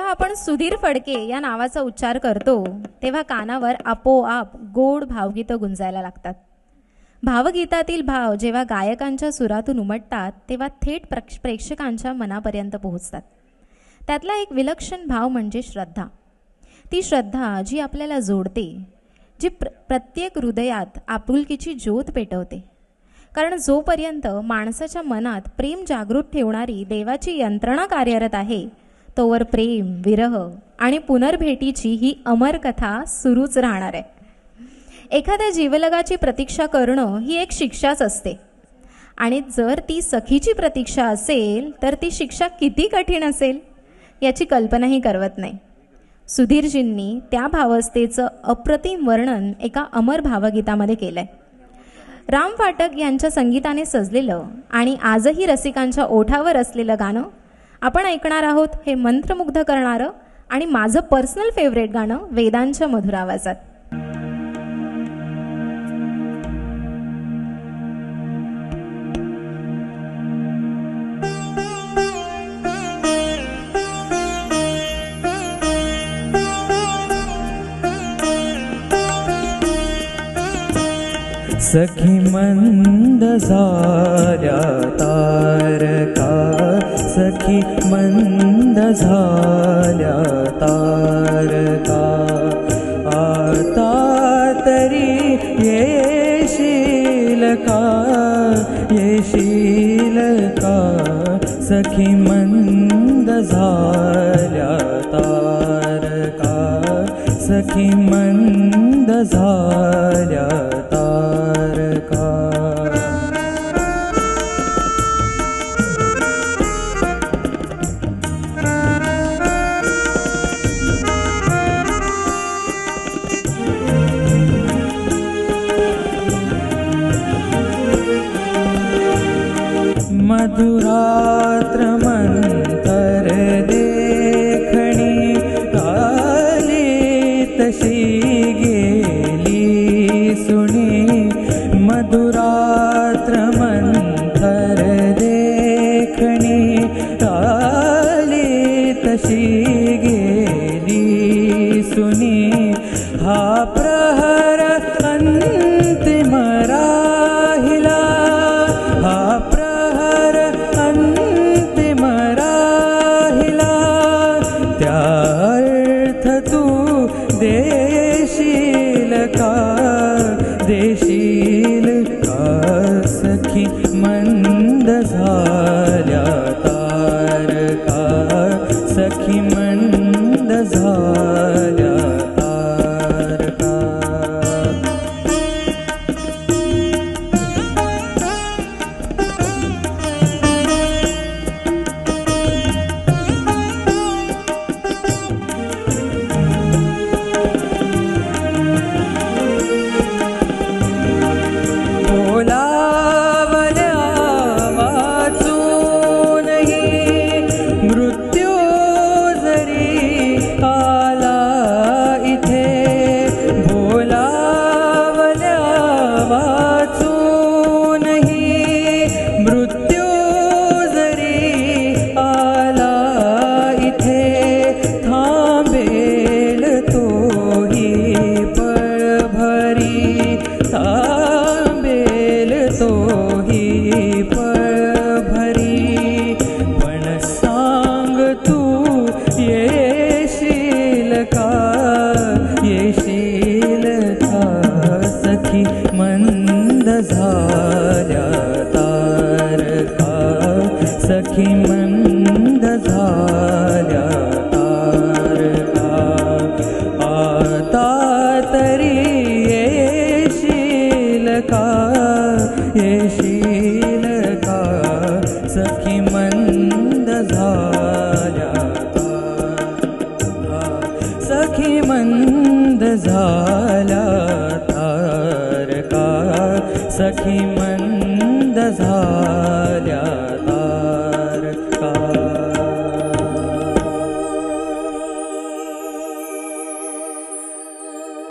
आपण सुधीर फडके या नावाचा उच्चार करतो तेव्हा कानावर आपोआप गोड भावगीतं गुंजायला लागतात. भावगीतातील भाव जेव्हा गायकांच्या सुरातून उमटतात तेव्हा थेट प्रेक्षकांच्या मनापर्यंत पोहोचतात. त्यातला एक विलक्षण भाव म्हणजे श्रद्धा. ती श्रद्धा जी आपल्याला जोडते, जी प्रत्येक हृदयात आपुलकीची ज्योत पेटवते. कारण जोपर्यंत माणसाच्या मनात प्रेम जागृत ठेवणारी देवाची यंत्रणा कार्यरत आहे तोवर प्रेम, विरह आणि पुनर्भेटीची ही अमर कथा सुरूच राहणार आहे. एखाद्या जीवलगाची प्रतीक्षा करणं ही एक शिक्षाच असते आणि जर ती सखीची प्रतीक्षा असेल तर ती शिक्षा किती कठीण असेल याची कल्पनाही करवत नाही. सुधीरजींनी त्या भावस्थेचं अप्रतिम वर्णन एका अमर भावगीतामध्ये केलं आहे. राम फाटक यांच्या संगीताने सजलेलं आणि आजही रसिकांच्या ओठावर असलेलं गाणं आपण ऐकणार आहोत. हे मंत्रमुग्ध करणारं आणि माझं पर्सनल फेवरेट गाणं वेदांच्या मधुर आवाजात. सखी मंद झाल्या तारका, सखी मंद झाल्या तारका, आता तरी येशील का, येशील का. सखी मंद झाल्या तारका, सखी मंद झाल्या तारका. मधुरात्र मंतर देखणी, आली तशी गेली सुनी. मधुरात्र मंतर देखणी, आली तशी गेली सुनी. हा प्रहर अंतिम राहिला, हा प्रहर अंतिम राहिला. त्या अर्थ तू देशील का, देशील का. सखी मंद झाल्या तारका, सखी मंद झाल्या तारका. सखी मंद झाल्या तारका, आता तरी येशील का, येशील का. सखी मंद झाल्या तारका, सखी मंद झाल्या तारका, सखी मंद